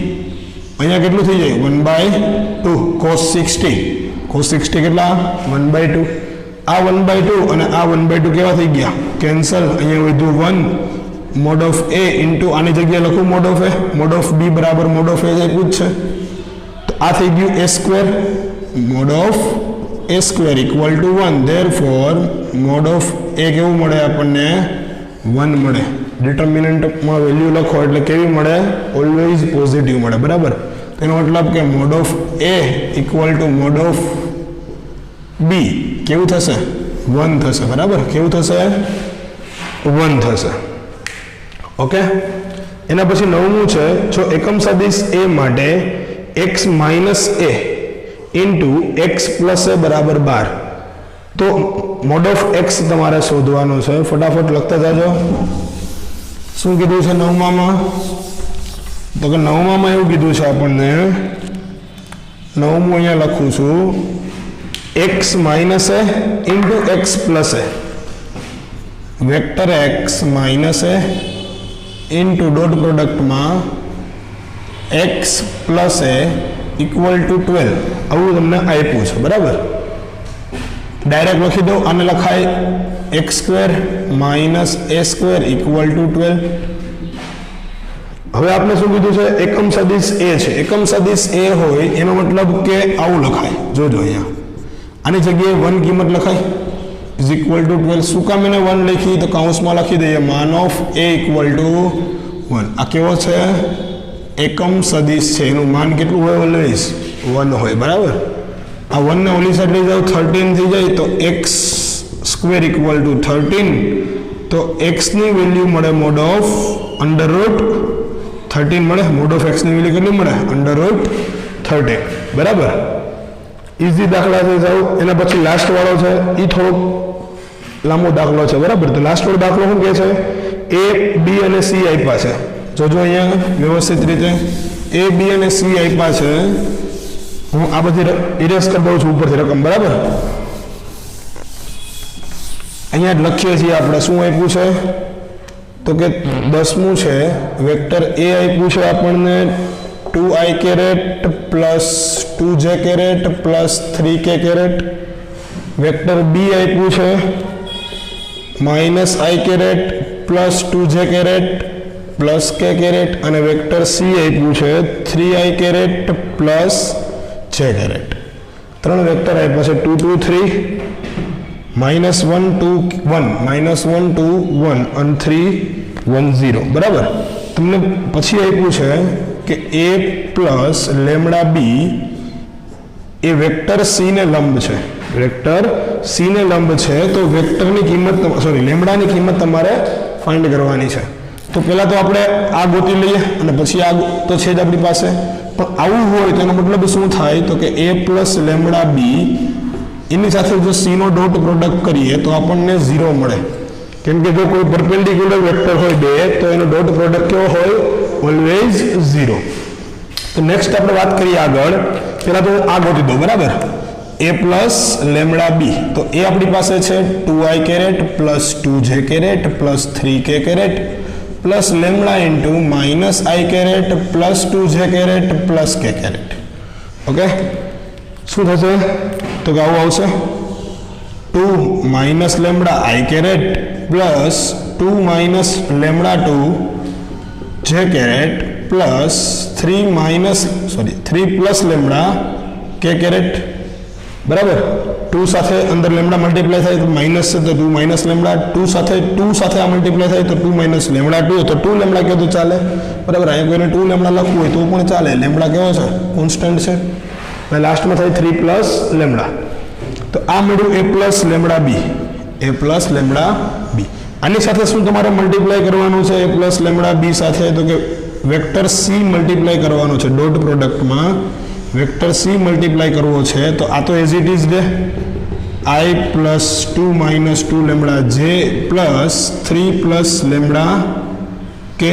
અહીંયા કેટલું થઈ જાય 1/2 cos 60. cos 60 કેટલા 1/2. આ 1/2 અને આ 1/2 કેવા થઈ ગયા કેન્સલ. અહીંયા વધ્યું 1 મોડ ઓફ એ ઇન્ટુ આની જગ્યાએ લખું mod of A, mod of B બરાબર મોડ ઓફ એ આપ્યું જ છે. તો આ થઈ ગયું a square, mod of a square equal to 1. Therefore mod of a કેવું મળે આપણને 1 મળે. ડિટર્મિનન્ટમાં વેલ્યુ લખો એટલે કેવી મળે ઓલવેઝ પોઝિટિવ મળે, બરાબર. તેનો મતલબ કે mod of A equal to mod of B કેવું થશે 1 થશે, બરાબર. કેવું થશે 1 થશે. ઓકે. એના પછી 9મું છે, જો એકમ સદિશ એ માટે x minus a into x plus એ બરાબર 12. તો મોડ ઓફ એક્સ તમારે શોધવાનો છે. ફટાફટ લખતા જાજો. શું કીધું છે 9માં? તો કે 9માં એવું કીધું છે આપણને, 9મું અહીંયા લખું છું x minus a into x plus a, vector x minus a into dot પ્રોડક્ટમાં x plus a equal to 12. આવું તમને આપ્યું છે, બરાબર. ડાયરેક્ટ લખી દો. આને લખાય x square minus A square equal to 12. હવે આપણે શું કીધું છે એકમ સદિશ એ છે. એકમ સદિશ એ હોય એનો મતલબ કે આવું લખાય. જોજો અહીંયા આની જગ્યાએ 1 કિંમત લખાય ઇઝ ઇક્વલ ટુ 12. શું કામ એને 1 લખી તો કૌંસમાં લખી દઈએ માન ઓફ એ ઇક્વલ ટુ 1. આ કેવો છે એકમ સદિશ છે. એનું માન કેટલું હોય ઓલવેઝ 1 હોય, બરાબર. આ 1 ને ઓલી સાઈડ લઈ જાઓ 13 થઈ જાય તો એક્સ સ્ક્વેર ઇક્વલ ટુ 13. તો એક્સ ની વેલ્યુ મળે મોડ ઓફ અંડર રૂટ 13 મળે. મોડ ઓફ એક્સ ની વેલ્યુ કેટલી મળે અંડર રૂટ 13, બરાબર. ઇઝી દાખલા થઈ જાવ. એના પછી લાસ્ટ વાળો છે એ થોડો લાંબો દાખલો છે, બરાબર. તો લાસ્ટ વાળો દાખલો શું કહે છે એ બી અને સી આપ્યા છે. જોજો અહીંયા વ્યવસ્થિત રીતે એ બી અને સી આપ્યા છે. હું આ બધી ઇરેઝ કરી દઉં છું ઉપરથી રકમ, બરાબર. અહીંયા લખીએ છીએ આપણે શું આપ્યું છે तो के 10मुं छे वेक्टर ए आप्युं छे आपणने 2i caret plus 2j caret plus 3k caret. Vector b आप्युं छे -i caret plus 2j caret plus k caret અને વેક્ટર c આપ્યું છે 3i caret plus j caret. ત્રણ વેક્ટર આપ્યા છે 2 2 3 -1 2 1 -1 2 1 અને 3 1 0 બરાબર। તમને પછી આપ્યું છે કે a plus lambda b A vector c ને લંબ છે, વેક્ટર c ને લંબ છે તો વેક્ટરની કિંમત સોરી લેમ્ડાની કિંમત તમારે ફાઇન્ડ કરવાની છે। તો પહેલા તો આપણે આ ગોતી લઈએ અને પછી આ તો છે જ આપણી પાસે, પણ આવું હોય તો એનો મતલબ શું થાય તો કે a પ્લસ લેમ્ડા b એની સાથે જો c નો ડોટ પ્રોડક્ટ કરીએ તો આપણને 0 મળે, કેમ કે જો કોઈ પરપેન્ડિક્યુલર વેક્ટર હોય બે તો એનો ડોટ પ્રોડક્ટ કેવો હોય ઓલવેઝ 0। તો નેક્સ્ટ આપણે વાત કરીએ આગળ, પહેલા તો આ ગોતી દો બરાબર। a પ્લસ લેમ્ડા b તો a આપણી પાસે છે 2i caret plus 2j caret plus 3k caret plus lambda into -i caret plus 2j caret plus k caret. Okay શું થશે તો કે આવું આવશે 2 minus lambda i caret plus 2 minus lambda 2 j caret plus 3 plus lambda k caret बराबर। 2 સાથે અંદર લેમ્ડા મલ્ટીપ્લાય થાય તો માઈનસ છે તો 2 માઈનસ લેમ્ડા, 2 સાથે આ મલ્ટીપ્લાય થાય તો 2 માઈનસ લેમ્ડા 2 તો 2 લેમ્ડા કહે તો ચાલે બરાબર। અહીંયા કોઈને 2 લેમ્ડા લખવું હોય તો પણ ચાલે, લેમ્ડા કેવો છે કોન્સ્ટન્ટ છે અને લાસ્ટમાં થાય 3 પ્લસ લેમ્ડા। તો આ મળ્યું a plus lambda b, a plus lambda b। આની સાથે શું તમારે મલ્ટીપ્લાય કરવાનું છે a પ્લસ લેમ્ડા b સાથે તો કે વેક્ટર c મલ્ટીપ્લાય કરવાનો છે, ડોટ પ્રોડક્ટમાં वेक्टर c मल्टीप्लाई करवो छे तो आ तो एज इट इज दे i plus 2 minus 2 lambda j plus 3 plus lambda k।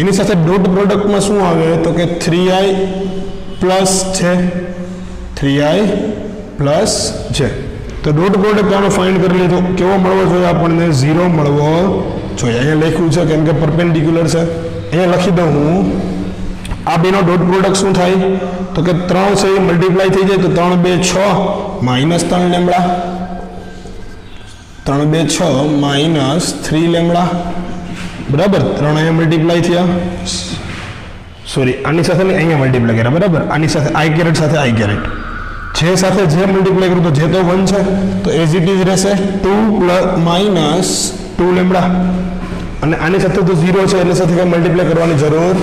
एनी साथे डॉट प्रोडक्ट में शुं आवे तो के 3i plus j 3i plus j। तो डॉट प्रोडक्ट आनो फाइंड कर लीधो, केवो मळवो जोईए आपणने 0 मळवो जोईए। अहींया लख्युं छे केम के परपेंडिक्युलर छे, अहींया लखी दऊं हूँ आ बेनो डॉट प्रोडक्ट શું થાય તો કે 3 છે એ મલ્ટીપ્લાય થઈ જાય તો 3 2 6 માઈનસ 3 લેમ્ડા 3 2 6 માઈનસ 3 લેમ્ડા બરાબર। 3 અહીંયા મલ્ટીપ્લાય થયા સોરી આની સાથે નહીં અહીંયા મલ્ટીપ્લાય કર્યા બરાબર। આની સાથે i कैरेट સાથે i कैरेट જે સાથે જે મલ્ટીપ્લાય કરું તો જે તો 1 છે તો એઝ ઇટ ઇઝ રહેશે 2 માઈનસ 2 લેમ્ડા અને આની સાથે તો 0 છે એટલે સાથે કઈ મલ્ટીપ્લાય કરવાની જરૂર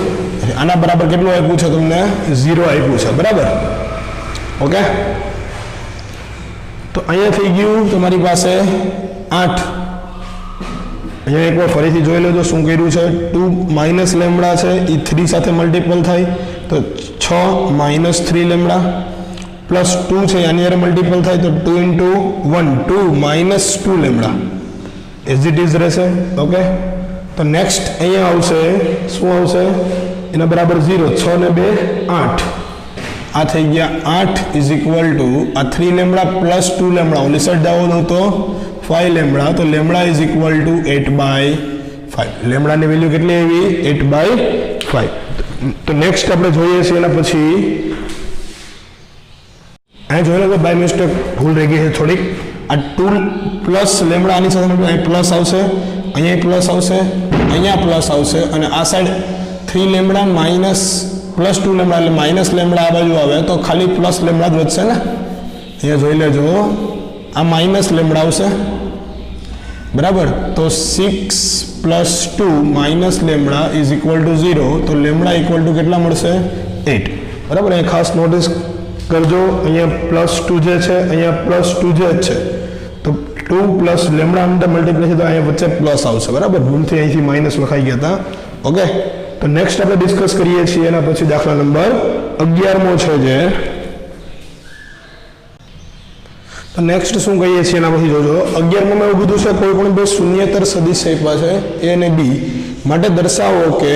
આના બરાબર કેટલું આપ્યું છે તમને 0 આપ્યું છે બરાબર। ઓકે તો અહીંયા થઈ ગયું તમારી પાસે 8। અહીંયા એકવાર ફરીથી જોઈ લેજો શું કર્યું છે 2 માઈનસ લેમ્ડા છે એ 3 સાથે મલ્ટીપલ થાય તો 6 માઈનસ 3 લેમ્ડા પ્લસ 2 છે આની હારે મલ્ટીપલ થાય તો 2 into 1 2 minus 2 lambda as it is રહેશે। ઓકે તો નેક્સ્ટ અહીંયા આવશે શું આવશે એના બરાબર 0 6 ને 2 8 આ થઈ ગયા 8 ઇઝ ઇક્વલ ટુ આ 3 લેમ્ડા પ્લસ 2 લેમ્ડા ઓલી સાઈડ જાવ તો 5 લેમ્ડા તો લેમ્ડા ઇઝ ઇક્વલ ટુ 8/5 લેમ્ડાની વેલ્યુ કેટલી આવી 8/5। તો નેક્સ્ટ આપણે જોઈએ છીએ એના પછી અહીં જોઈ લો બાય મિસ્ટેક ભૂલ રહી ગઈ છે થોડીક આ 2 પ્લસ લેમ્ડા આની સાથે અહીં પ્લસ આવશે અહીંયા પ્લસ આવશે અહીંયા પ્લસ આવશે અને આ side 3 lambda minus plus 2 lambda એટલે માઇનસ લેમ્ડા આ બાજુ આવે તો ખાલી પ્લસ લેમ્ડા જ વધશે ને। અહીંયા જોઈ લેજો આ માઇનસ લેમ્ડા આવશે બરાબર તો 6 plus 2 minus lambda is equal to 0 તો લેમ્ડા ઇક્વલ ટુ કેટલા મળશે 8 બરાબર। અહીંયા ખાસ નોટિસ કરજો અહીંયા પ્લસ 2 જે છે અહીંયા પ્લસ 2 જે છે તો 2 પ્લસ લેમ્ડા અંદર મલ્ટીપ્લાય છે તો અહીંયા વચ્ચે પ્લસ આવશે બરાબર, ભૂલથી અહીંથી માઇનસ લખાઈ ગયા હતા। ઓકે તો નેક્સ્ટ આપણે ડિસ્કસ કરીએ છીએ એના પછી દાખલા નંબર 11મો છે જે તો નેક્સ્ટ શું કહીએ છીએ એના પછી જોજો 11માં એવું કીધું છે કોઈ પણ બે શૂન્યેતર સદિશ આપ્યા છે a અને b માટે દર્શાવો કે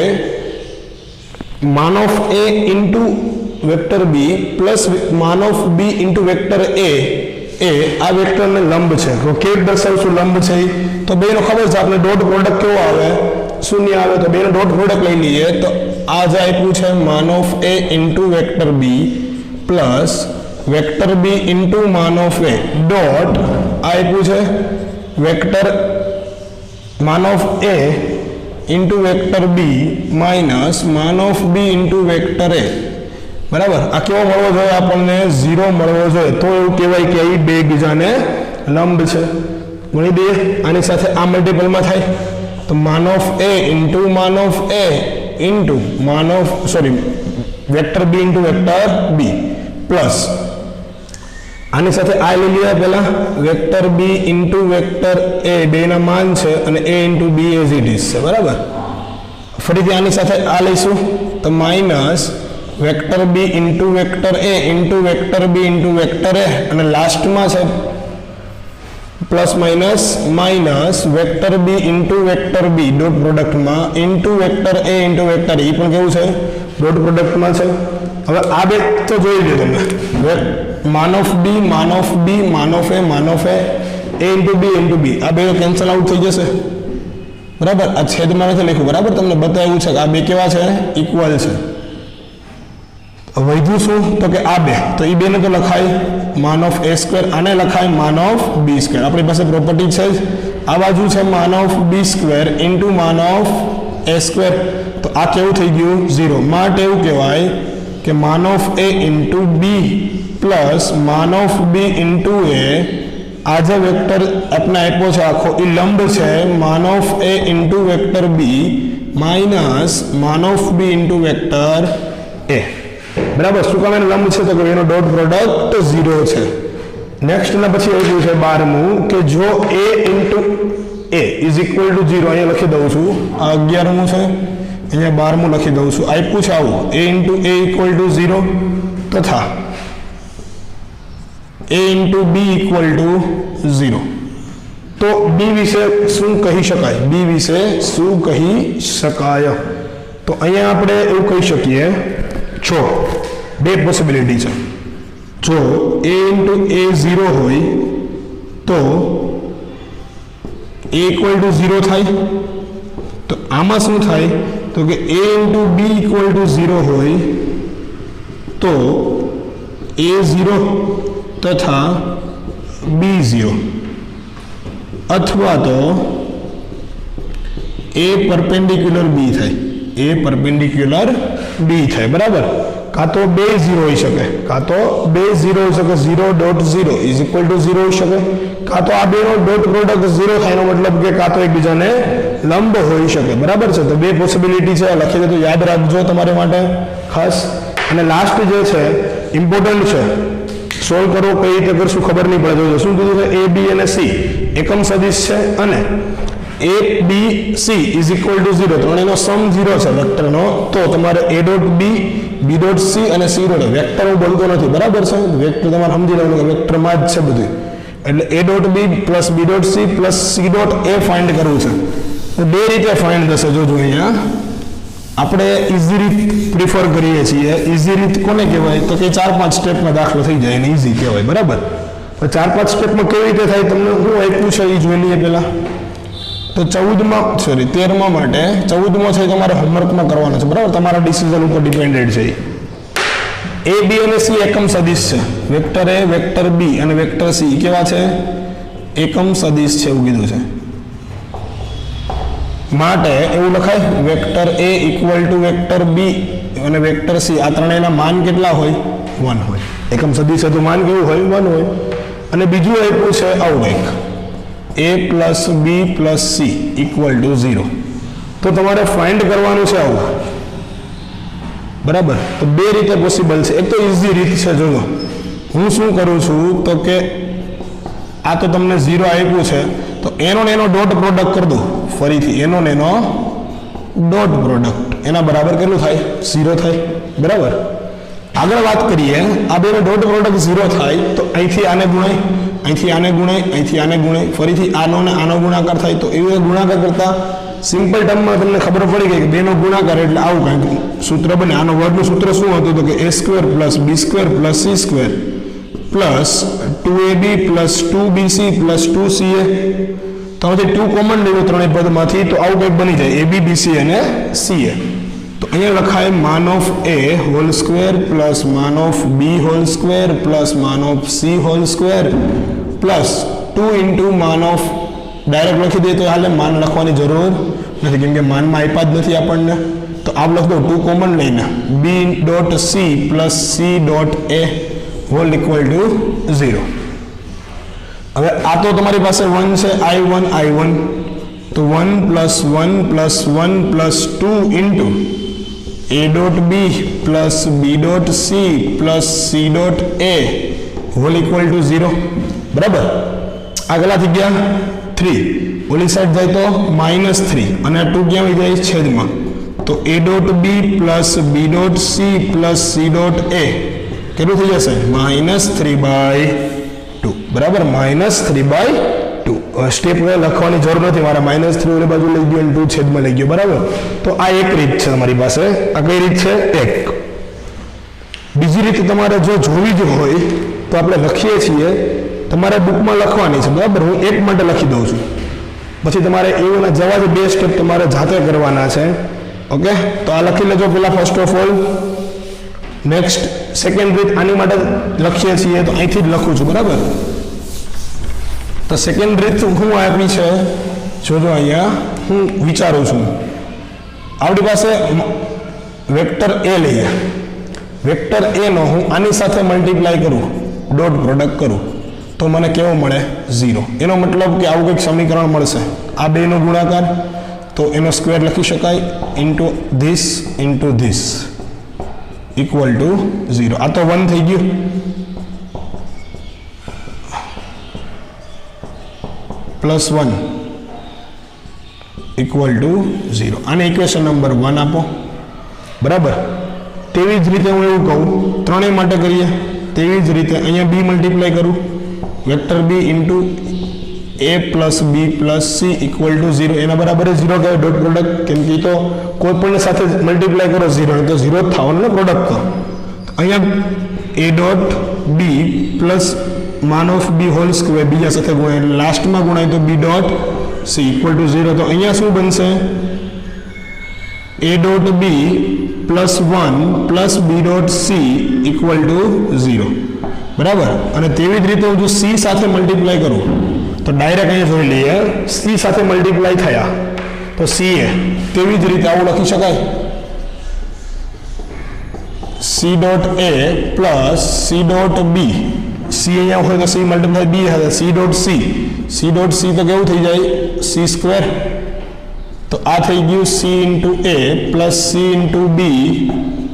માન of a into vector b plus માન of b into vector a એ આ વેક્ટરને લંબ છે. તો કેવી દર્શાવશું લંબ છે તો બેનો ખબર છે આપણે ડોટ પ્રોડક્ટ કેવો આવે શૂન્ય આવે તો બેનો ડોટ પ્રોડક્ટ લઈ લઈએ તો આ જે આપ્યું છે માન of A into vector B plus vector B into માન ઓફ એ ડોટ આ આપ્યું છે વેક્ટર માન of A into vector B minus માન of B into vector A બરાબર. આ કેવો મળવો જોઈએ આપણને 0 મળવો જોઈએ તો એવું કહેવાય કે એ બે બીજાને લંબ છે. ગણી દઈએ આની સાથે આ મલ્ટીપલમાં થાય તો માન ઓફ એ ઇન્ટુ માન ઓફ એ ઇન્ટુ માન of vector B into vector B plus આની સાથે આ લઈ લીધા પહેલા vector B into vector a બેના માન છે અને a into b as it is છે બરાબર. ફરીથી આની સાથે આ લઈશું તો minus vector B into vector a into vector B into vector a અને લાસ્ટમાં છે plus minus minus vector B into vector B dot પ્રોડક્ટમાં into vector a into vector એ પણ કેવું છે ડોટ પ્રોડક્ટમાં છે. હવે આ બે તો જોઈ લો તમે માન ઓફ બી માન ઓફ બી માન ઓફ એ ઇન્ટુ બી આ બે કેન્સલ આઉટ થઈ જશે બરાબર. આ છેદમાં નથી લખ્યું બરાબર તમને બતાવ્યું છે કે આ બે કેવા છે ઇક્વલ છે. વધ્યું શું તો કે આ બે તો એ બેને તો લખાય માન ઓફ એ સ્ક્વેર આને લખાય માન ઓફ બી સ્ક્વેર આપણી પાસે પ્રોપર્ટી છે જ. આ બાજુ છે માન ઓફ બી સ્ક્વેર ઇન્ટુ માન ઓફ એ સ્ક્વેર તો આ કેવું થઈ ગયું 0 માટે એવું કહેવાય કે માન of A into B plus માન ઓફ બી ઇન્ટુ એ આ જે વેક્ટર આપણે આપ્યો છે આખો એ લંબ છે માન of A into vector B minus માન of B into vector A બરાબર. શું કામ એનો લંબ છે તો કે એનો ડોટ પ્રોડક્ટ 0 છે. નેક્સ્ટ ના પછી એવું છે 12મું કે જો a into A is equal to 0 અહીંયા લખી દઉં છું આ 11મું છે અહીંયા 12મું લખી દઉં છું આપ્યું છે આવું a into A equal to 0 તથા a into B equal to 0 તો બી વિશે શું કહી શકાય બી વિશે શું કહી શકાય તો અહીંયા આપણે એવું કહી શકીએ જો બે પોસિબિલિટી છે જો a ઇન્ટુ એ 0 હોય તો a ઇક્વલ ટુ 0 થાય તો આમાં શું થાય તો કે a into B equal to 0 હોય તો a 0 તથા બી 0 અથવા તો a પરપેન્ડિક્યુલર બી થાય a પરપેન્ડિક્યુલર બી થાય બરાબર. કાં તો બે 0 હોઈ શકે કાં તો બે 0 હોઈ શકે 0.0 ઇઝ ઇક્વલ ટુ 0 હોઈ શકે કાં તો આ બેનો ડોટ પ્રોડક્ટ 0 થાય એનો મતલબ કે કાં તો એકબીજાને લંબ હોઈ શકે બરાબર છે. તો બે પોસિબિલિટી છે લખી દે તો યાદ રાખજો તમારે માટે ખાસ. અને લાસ્ટ જે છે ઇમ્પોર્ટન્ટ છે સોલ્વ કરવો કઈ રીતે કરશું ખબર નહીં પડે જોજો શું કીધું છે a b અને c એકમ સદિશ છે અને a b c is equal to 0 ત્રણેયનો સમ 0 છે વેક્ટરનો તો તમારે a dot b b dot c અને c ડોટ વેક્ટર હું બોલતો નથી બરાબર છે વેક્ટર તમારે સમજી લેવાનું કે વેક્ટરમાં જ છે બધું એટલે a dot b plus b dot c plus c dot a find કરવું છે. તો બે રીતે ફાઇન્ડ થશે જોજો અહીંયા આપણે ઇઝી રીત પ્રિફર કરીએ છીએ. ઇઝી રીત કોને કહેવાય તો કે 4-5 સ્ટેપમાં દાખલો થઈ જાય એને ઇઝી કહેવાય બરાબર. તો 4-5 સ્ટેપમાં કેવી રીતે થાય તમને શું આપ્યું છે એ જોઈ લઈએ પહેલા. તો 13માં માટે 14મો છે તમારે હોમવર્કમાં કરવાનો છે બરાબર તમારા ડિસિઝન ઉપર ડિપેન્ડેડ છે. a b અને c એકમ સદિશ છે વેક્ટર a વેક્ટર b અને વેક્ટર c કેવા છે એકમ સદિશ છે એવું કીધું છે માટે એવું લખાય vector a equal to vector b અને વેક્ટર c આ ત્રણેયના માન કેટલા હોય 1 હોય. એકમ સદિશ છે તો માન કેવું હોય 1 હોય. અને બીજું આપ્યું છે આવું કંઈક a plus b plus c equal to 0 તો તમારે ફાઇન્ડ કરવાનું છે આવું બરાબર. તો બે રીતે પોસિબલ છે. એક તો ઇઝી રીત છે જોજો હું શું કરું છું તો કે આ તો તમને 0 આપ્યું છે તો એનો ને એનો ડોટ પ્રોડક્ટ કરી દો ફરીથી એનો ને એનો ડોટ પ્રોડક્ટ એના બરાબર કેટલું થાય 0 થાય બરાબર. આગળ વાત કરીએ આ બેનો ડોટ પ્રોડક્ટ 0 થાય તો અહીંથી આને ગુણાય અહીંથી આને ગુણાય અહીંથી આને ગુણાય ફરીથી આનો ને આનો ગુણાકાર થાય તો એવી ગુણાકાર કરતા સિમ્પલ ટર્મમાં તમને ખબર પડી ગઈ કે બેનો ગુણાકાર એટલે આવું કંઈક સૂત્ર બને. આનો વર્ગનું સૂત્ર શું હતું તો કે a² + b² + c² plus 2ab plus 2bc plus 2ca. તો હવે 2 કોમન લેવું ત્રણેય પદમાંથી, તો આવું કંઈક બની જાય ab bc અને ca. તો અહીંયા લખાય માન of a whole square plus માન of b whole square plus માન of c whole square plus 2 into માન ઓફ, ડાયરેક્ટ લખી દઈએ તો હાલે, માન લખવાની જરૂર નથી કેમ કે માનમાં આપ્યા જ નથી આપણને. તો આપ લખ દો 2 કોમન લઈને b dot c plus c dot a whole equal to 0. હવે આ તો તમારી પાસે 1 છે, i1 તો 1 plus 1 plus 1 plus 2 into a dot b plus b dot c plus c dot a whole equal to 0. બરાબર. આગલા થઈ ગયા 3, ઓલી સાઈડ જાય તો -3 અને 2 ક્યાં જાય છેદમાં, તો a dot b plus b dot c plus c dot a કેટલું થઈ જશે -3/2. બરાબર, -3/2. સ્ટેપ લખવાની જરૂર નથી, મારા -3 ઓલી બાજુ લઈ ગયો અને 2 છેદમાં લઈ ગયો. બરાબર. તો આ એક રીત છે તમારી પાસે. આ કઈ રીત છે? એક. બીજી રીત તમારે જો જોવી જ હોય તો આપણે લખીએ છીએ, તમારે બુકમાં લખવાની છે. બરાબર, હું એક માટે લખી દઉં છું, પછી તમારે એના જવા જ 2 સ્ટેપ તમારે જાતે કરવાના છે. ઓકે, તો આ લખી લેજો પેલા first of all. Next second રીત આની માટે લખીએ છીએ તો અહીંથી જ લખું છું. બરાબર. તો સેકન્ડ રીત હું આપી છે, જોજો અહીંયા હું વિચારું છું. આપણી પાસે વેક્ટર a લઈએ, વેક્ટર a નો હું આની સાથે મલ્ટીપ્લાય કરું, ડોટ પ્રોડક્ટ કરું, તો મને કેવો મળે? 0. એનો મતલબ કે આવું કંઈક સમીકરણ મળશે. આ બેનો ગુણાકાર, તો એનો સ્ક્વેર લખી શકાય ઇન્ટુ ધીસ ઇક્વલ ટુ 0. આ તો 1 થઈ ગયું. Plus 1 equal to 0. આને ઇક્વેશન નંબર 1 આપો. બરાબર. તેવી જ રીતે હું એવું કહું, ત્રણેય માટે કરીએ તેવી જ રીતે અહીંયા b મલ્ટીપ્લાય કરું, vector b into a plus b plus c equal to 0. એના બરાબર 0 કહેવાય ડોટ પ્રોડક્ટ, કેમ કે તો કોઈ પણ સાથે મલ્ટીપ્લાય કરો 0 તો 0 જ થવાનું ને પ્રોડક્ટ. તો અહીંયા a ડોટ b પ્લસ માન ઓફ b હોલ સ્ક્વેર બીજા સાથે ગુણાય, લાસ્ટમાં ગુણાય તો b dot c equal to 0. તો અહીંયા શું બનશે? a dot b plus 1 plus b dot c equal to 0. બરાબર. અને તેવી જ રીતે હું જો c સાથે મલ્ટીપ્લાય કરું તો ડાયરેક્ટ અહીંયા જોઈ લઈએ, c સાથે મલ્ટીપ્લાય થયા તો ca. તેવી જ રીતે આવું લખી શકાય, c dot a plus c dot b. c અહીંયા હોય તો c મલ્ટીપ્લાય b હશે, c ડોટ c તો કેવું થઈ જાય? c square. તો આ થઈ ગયું c into a plus c into b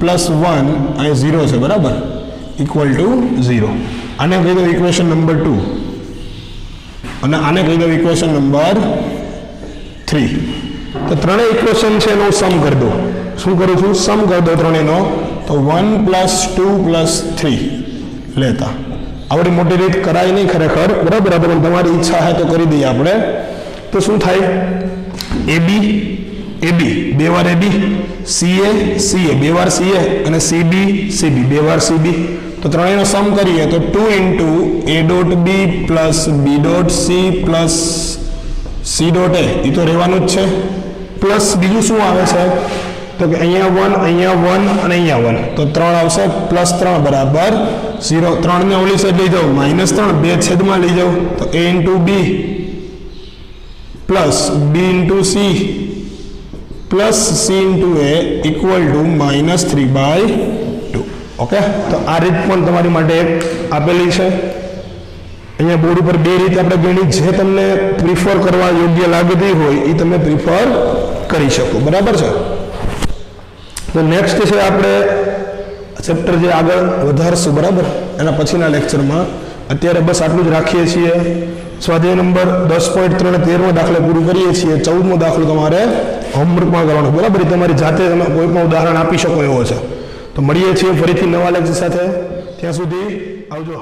plus 1, અહીં 0 છે. બરાબર, ઇક્વલ ટુ 0. આને કહી દો ઇક્વેશન નંબર 2 અને આને કહી દો ઇક્વેશન નંબર 3. તો ત્રણેય ઇક્વેશન છે એનો સમ કરી દો. શું કરું છું? સમ કરી દો ત્રણેયનો. તો 1 પ્લસ 2 પ્લસ 3 લેતા. આવડી મોટી રીત કરાય નહીં ખરેખર. બરાબર, પણ તમારી ઈચ્છા છે તો કરી દઈએ આપણે. તો શું થાય? ab બે વાર ab, ca બે વાર ca અને cb બે વાર cb. તો ત્રણેયનો સમ કરીએ તો 2 into a dot b plus b dot c plus c dot a, એ તો રહેવાનું જ છે. પ્લસ બીજું શું આવે છે? તો કે અહીંયા 1 અને અહીંયા 1, તો 3 આવશે. પ્લસ 3 બરાબર 0. 3 ને ઓલી સાઈડ લઈ જાઓ, -3 બે છેદમાં લઈ જાઓ, તો a into b plus b into c plus c into a equal to -3/2. Okay, તો આ રીત પણ તમારી માટે એક આપેલી છે. અહીંયા બોર્ડ ઉપર બે રીતે આપણે ગણી, જે તમને પ્રિફર કરવા યોગ્ય લાગતી હોય એ તમે પ્રિફર કરી શકો. બરાબર છે. તો નેક્સ્ટ છે આપણે ચેપ્ટર જે આગળ વધારશું. બરાબર, એના પછીના લેક્ચરમાં. અત્યારે બસ આટલું જ રાખીએ છીએ. સ્વાધ્યાય નંબર 10.3 13મો દાખલો પૂરું કરીએ છીએ. 14મો દાખલો તમારે હોમવર્કમાં કરવાનો. બરાબર, તમારી જાતે તમે કોઈ પણ ઉદાહરણ આપી શકો એવો છે. તો મળીએ છીએ ફરીથી નવા લેક્ચર સાથે. ત્યાં સુધી આવજો.